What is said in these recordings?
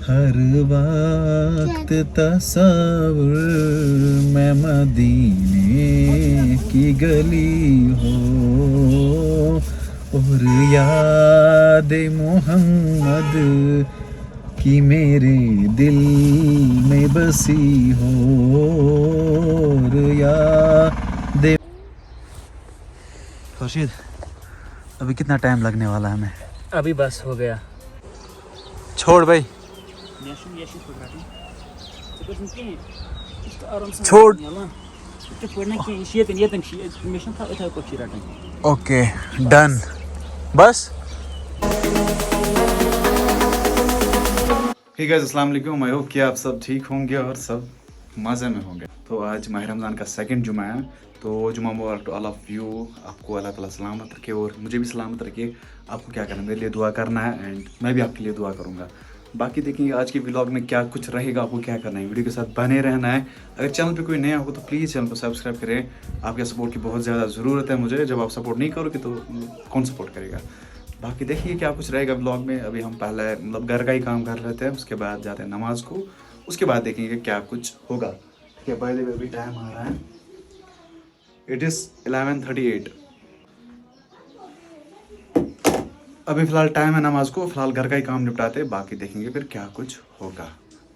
हर वक्त तस्वुर में मदीने की गली हो और याद मोहम्मद की मेरे दिल में बसी हो और याद। खुर्शीद, अभी कितना टाइम लगने वाला है हमें? अभी बस हो गया। छोड़ भाई, छोड़। ओके डन, बस। हे गाइस, अस्सलाम वालेकुम। आई होप कि आप सब ठीक होंगे और सब मज़े में होंगे। तो आज माह रमज़ान का सेकंड जुमा है, तो जुमा मुबारक टू ऑल ऑफ यू। आपको अल्लाह ताला सलामत रखे और मुझे भी सलामत रखे। आपको क्या करना है, मेरे लिए दुआ करना है एंड मैं भी आपके लिए दुआ करूँगा। बाकी देखेंगे आज के व्लॉग में क्या कुछ रहेगा, आपको क्या करना है, वीडियो के साथ बने रहना है। अगर चैनल पे कोई नया हो तो प्लीज़ चैनल को सब्सक्राइब करें। आपके सपोर्ट की बहुत ज़्यादा ज़रूरत है मुझे। जब आप सपोर्ट नहीं करोगे तो कौन सपोर्ट करेगा। बाकी देखिए क्या कुछ रहेगा व्लॉग में। अभी हम पहले मतलब घर का ही काम कर रहे थे, उसके बाद जाते हैं नमाज को, उसके बाद देखेंगे क्या कुछ होगा। क्या पहले अभी टाइम आ रहा है, इट इज़ 11:38। अभी फ़िलहाल टाइम है नमाज को, फ़िलहाल घर का ही काम निपटाते, बाकी देखेंगे फिर क्या कुछ होगा।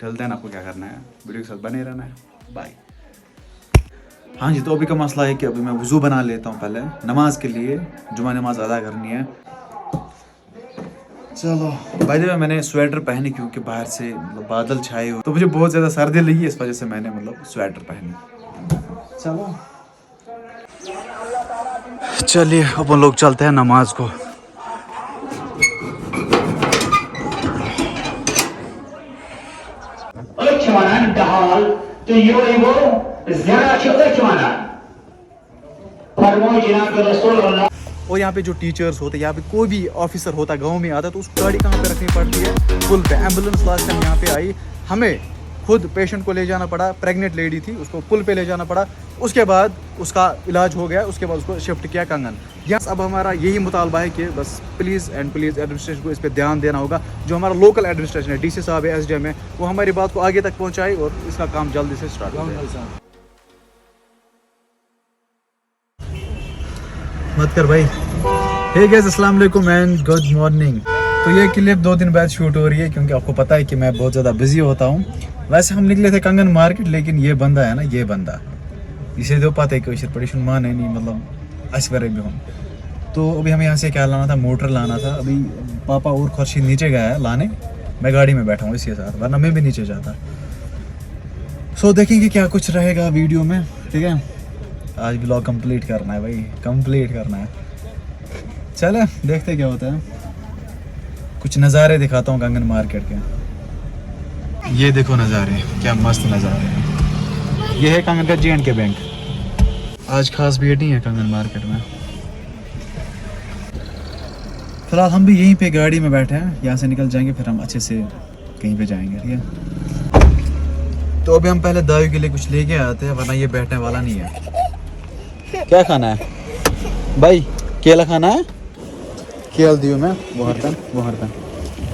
टिल देन आपको क्या करना है, वीडियो के साथ बने रहना है। बाय। हाँ जी, तो अभी का मसला है कि अभी मैं वज़ू बना लेता हूँ पहले नमाज के लिए, जुमा नमाज अदा करनी है। चलो बाय द वे, मैंने स्वेटर पहनी क्योंकि बाहर से मतलब बादल छाए हुए, तो मुझे बहुत ज़्यादा सर्दी लगी, इस वजह से मैंने मतलब स्वेटर पहनी। चलो चलिए अपन लोग चलते हैं नमाज को। और यहाँ पे जो टीचर्स होते हैं, यहाँ पे कोई भी ऑफिसर होता है, गांव में आता है, तो उसको गाड़ी कहाँ पे रखनी पड़ती है? पुल पे। एम्बुलेंस लास्ट टाइम यहाँ पे आई, हमें खुद पेशेंट को ले जाना पड़ा, प्रेग्नेंट लेडी थी, उसको पुल पे ले जाना पड़ा, उसके बाद उसका इलाज हो गया, उसके बाद उसको शिफ्ट किया कंगन। यस, अब हमारा यही मुतालबा है कि बस प्लीज़ एंड प्लीज़ एडमिनिस्ट्रेशन को इस पर ध्यान देना होगा। जो हमारा लोकल एडमिनिस्ट्रेशन है, डीसी साहब है, SDM है, वो हमारी बात को आगे तक पहुँचाए और इसका काम जल्दी से स्टार्ट हो जाए। मत कर भाई। हे गाइस, अस्सलाम वालेकुम एंड गुड मॉर्निंग। तो ये क्लिप 2 दिन बाद शूट हो रही है क्योंकि आपको पता है कि मैं बहुत ज़्यादा बिजी होता हूँ। वैसे हम निकले थे कंगन मार्केट, लेकिन ये बंदा है ना, ये बंदा इसे दो पाते है कोई परेशान मान है नहीं, मतलब असवर भी हम। तो अभी हमें यहाँ से क्या लाना था, मोटर लाना था। अभी पापा और खुर्शीद नीचे गया है लाने, मैं गाड़ी में बैठा हूँ इसके साथ, वरना मैं भी नीचे जाता। सो देखेंगे क्या कुछ रहेगा वीडियो में, ठीक है। आज ब्लॉग कंप्लीट करना है भाई, कंप्लीट करना है। चले देखते क्या होता है। कुछ नज़ारे दिखाता हूँ कंगन मार्केट के। ये देखो नज़ारे, क्या मस्त नज़ारे हैं। ये है कंगन का J&K बैंक। आज खास भीड़ नहीं है कंगन मार्केट में। फिलहाल हम भी यहीं पे गाड़ी में बैठे हैं, यहाँ से निकल जाएंगे फिर हम अच्छे से कहीं पे जाएंगे, ठीक है। तो अभी हम पहले दावी के लिए कुछ लेके आते हैं, वरना ये बैठने वाला नहीं है। क्या खाना है भाई? केला खाना है? केल दियो मैं, वो हरदन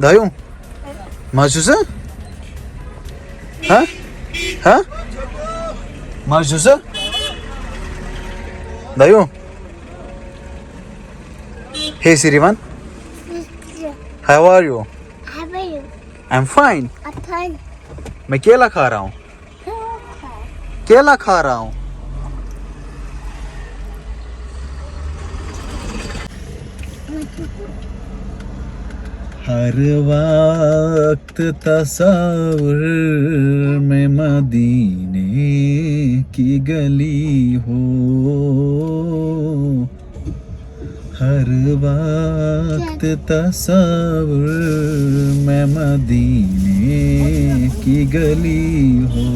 दायू महसूस है? हाँ हाँ महसूस है दायू? Hey Sirivan, how are you? How are you? I'm fine. I'm fine. मैं केला खा रहा हूँ, केला खा रहा हूँ। हर वक्त तस्वुर में मदीने की गली हो, हर वक्त तस्वुर में मदीने की गली हो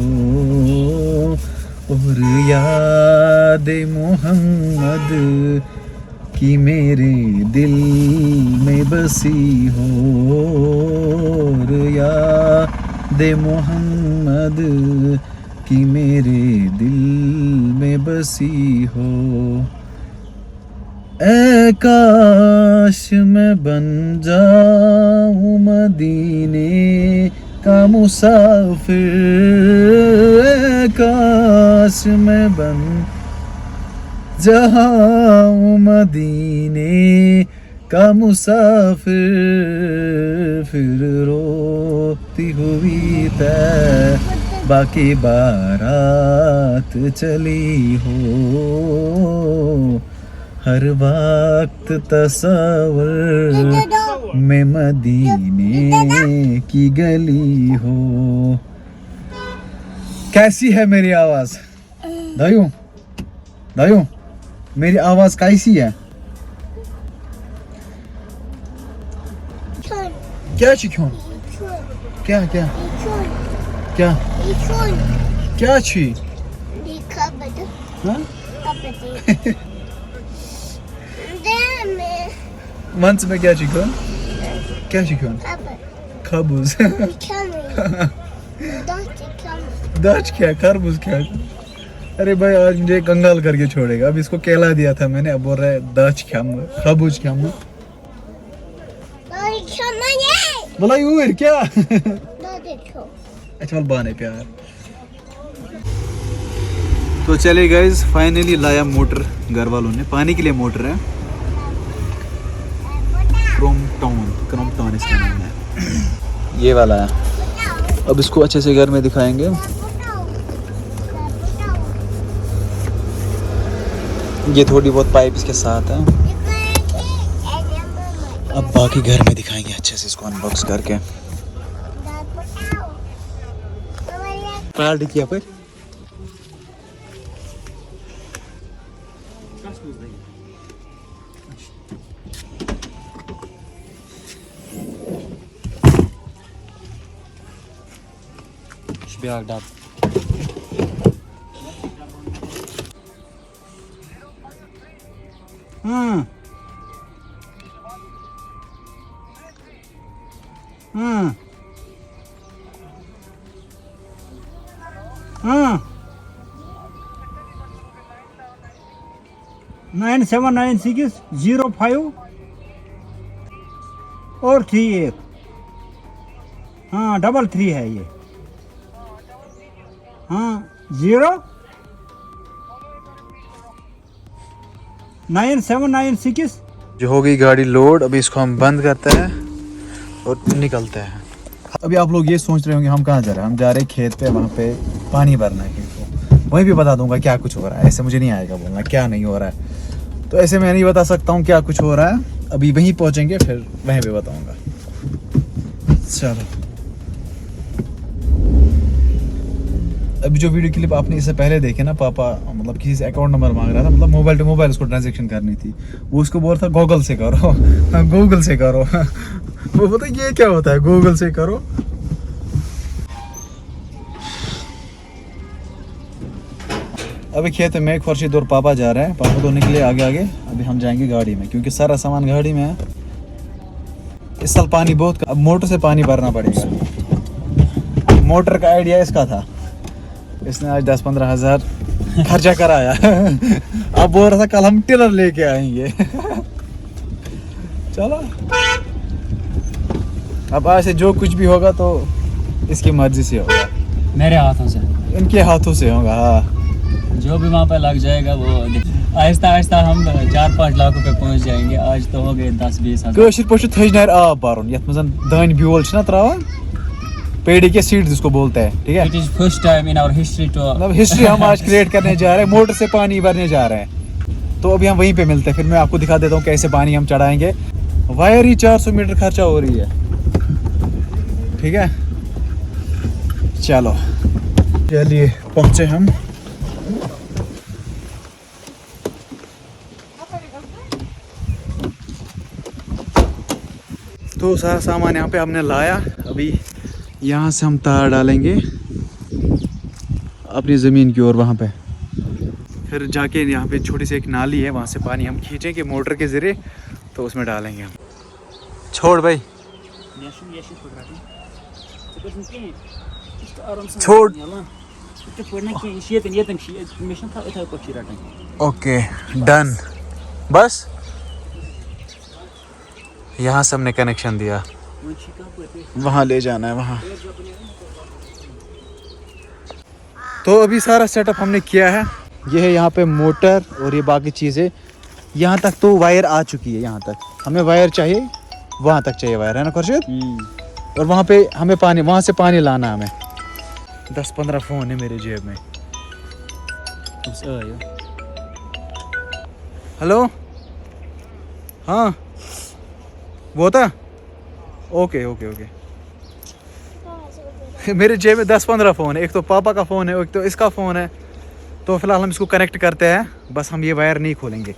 और याद मोहम्मद की मेरे दिल में बसी हो और याद मोहम्मद कि मेरे दिल में बसी हो। ऐ काश मैं बन जाऊं मदीने का मुसाफिर, ऐ काश मैं बन जाऊं मदीने का मुसाफिर, फिर रोती हुई तैबा की बारात चली हो। हर वक्त तस्वर में मदीने की गली हो। कैसी है मेरी आवाज दायूं? दायूं मेरी आवाज कैसी है? क्या छिक्यों? क्या क्या क्या क्या छी? हाँ? मंच में क्या छिक्यों? क्या छिक्यों? खरबूज। दाच क्या? खरबूज क्या? अरे भाई आज मुझे कंगाल करके छोड़ेगा। अब इसको केला दिया था मैंने, अब बोल रहा है दाच खाऊंगा, खरबूज खाऊंगा। बोला यूर क्या? अच्छा बाने प्यार। तो चले गाइस, फाइनली लाया मोटर घर वालों ने, पानी के लिए मोटर है। क्रॉम्पटन इसका नाम है। ये वाला है। अब इसको अच्छे से घर में दिखाएंगे। ये थोड़ी बहुत पाइप इसके साथ है। अब बाकी घर में दिखाएंगे अच्छे से इसको अनबॉक्स करके। पार्टी किया पर ब्याग डाल। हाँ 979605 और 38। हाँ 33 है ये। हाँ 09796। जो हो गई गाड़ी लोड। अभी इसको हम बंद करते हैं और निकलते हैं। अभी आप लोग ये सोच रहे होंगे हम कहाँ जा रहे हैं। हम जा रहे हैं खेत पे, वहाँ पे पानी भरना है खेत को। वहीं भी बता दूंगा क्या कुछ हो रहा है। ऐसे मुझे नहीं आएगा बोलना क्या नहीं हो रहा है, तो ऐसे मैं नहीं बता सकता हूँ क्या कुछ हो रहा है। अभी वहीं पहुँचेंगे फिर वहीं पे बताऊँगा। चलो अभी जो वीडियो क्लिप आपने इससे पहले देखे ना, पापा मतलब किसी से अकाउंट नंबर मांग रहा था, मतलब मोबाइल टू मोबाइल उसको ट्रांजैक्शन करनी थी। वो उसको बोल रहा था गूगल से करो। गूगल से करो। वो पता ये क्या होता है गूगल से करो। अभी खेत में एक खुर्शीद और पापा जा रहे हैं। पापा तो निकले आगे आगे, अभी हम जाएंगे गाड़ी में क्योंकि सारा सामान गाड़ी में है। इस साल पानी बहुत, अब मोटर से पानी भरना पड़ेगा। मोटर का आइडिया इसका था, इसने आज 10-15 हज़ार खर्चा कराया। अब बोल रहा था कल हम टिलर लेके आएंगे। चलो अब आज से जो कुछ भी होगा तो इसकी मर्जी से होगा, मेरे हाथों से, इनके हाथों से होगा। हाँ जो भी वहाँ पे लग जाएगा वो आहिस्ता आहिस्ता हम 4-5 लाख रुपए पहुँच जाएंगे। आज तो हो गए 10-20 हज़ार। कशर पे थजनार आब भरन यथ मज दान ब्योल त्रावान, पेड़ी के सीड्स जिसको बोलते हैं, ठीक है। It is first time in our history to, मतलब हिस्ट्री हम आज क्रिएट करने जा रहे हैं। मोटर से पानी भरने जा रहे हैं, तो अभी हम वहीं पे मिलते हैं। फिर मैं आपको दिखा देता हूँ कैसे पानी हम चढ़ाएंगे। वायर ही 400 मीटर खर्चा हो रही है, ठीक है। चलो चलिए पहुँचे हम। तो सारा सामान यहाँ पे हमने लाया। अभी यहाँ से हम तार डालेंगे अपनी ज़मीन की ओर, वहाँ पे फिर जाके यहाँ पे छोटी सी एक नाली है, वहाँ से पानी हम खींचेंगे मोटर के ज़रिए, तो उसमें डालेंगे हम। छोड़ भाई, छोड़ ओके डन, बस यहाँ से हमने कनेक्शन दिया, वहाँ ले जाना है वहाँ। तो अभी सारा सेटअप हमने किया है, ये है यहाँ पे मोटर और ये बाकी चीज़ें। यहाँ तक तो वायर आ चुकी है, यहाँ तक हमें वायर चाहिए, वहाँ तक चाहिए वायर, है ना खुर्शीद? और वहाँ पे हमें पानी, वहाँ से पानी लाना है हमें। 10-15 फ़ोन है मेरे जेब में। हेलो, हाँ वो था, ओके ओके ओके। मेरे जेब में 10-15 फ़ोन है, एक तो पापा का फ़ोन है, एक तो इसका फ़ोन है। तो फिलहाल हम इसको कनेक्ट करते हैं, बस हम ये वायर नहीं खोलेंगे।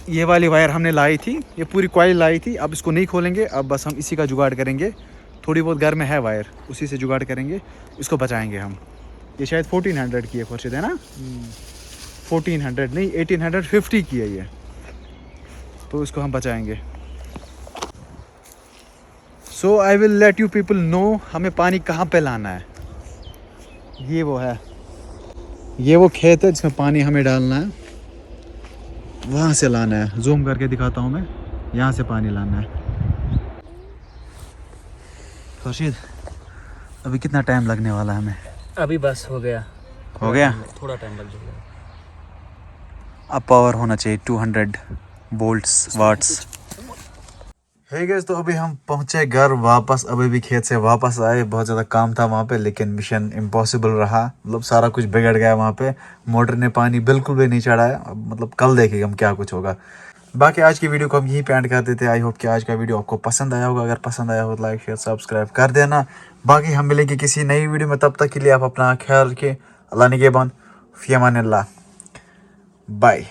ये वाली वायर हमने लाई थी, ये पूरी कॉइल लाई थी, अब इसको नहीं खोलेंगे, अब बस हम इसी का जुगाड़ करेंगे। थोड़ी बहुत घर में है वायर, उसी से जुगाड़ करेंगे, इसको बचाएंगे हम। ये शायद 1400 की है खुर्शीद, है ना? 1400 नहीं, 1850 की है ये, तो इसको हम बचाएंगे। So I will let you people know हमें पानी कहाँ पे लाना है। ये वो है, ये वो खेत है जिसमें पानी हमें डालना है, वहाँ से लाना है। जूम करके दिखाता हूँ मैं, यहाँ से पानी लाना है। खुर्शीद अभी कितना टाइम लगने वाला है हमें? अभी बस हो गया, थोड़ा टाइम लग जाएगा। अब पावर होना चाहिए 200 वोल्ट्स वाट्स। हे गाइस, तो अभी हम पहुंचे घर वापस, अभी भी खेत से वापस आए। बहुत ज़्यादा काम था वहाँ पे, लेकिन मिशन इम्पॉसिबल रहा। मतलब सारा कुछ बिगड़ गया वहाँ पे, मोटर ने पानी बिल्कुल भी नहीं चढ़ाया। अब मतलब कल देखेंगे हम क्या कुछ होगा। बाकी आज की वीडियो को हम यहीं पे एंड कर देते हैं। आई होप कि आज का वीडियो आपको पसंद आया होगा। अगर पसंद आया हो तो लाइक शेयर सब्सक्राइब कर देना। बाकी हम मिलेंगे किसी नई वीडियो में, तब तक के लिए आप अपना ख्याल रखिए। अल्लाह निगहबान, फ़ी अमानिल्लाह, बाय।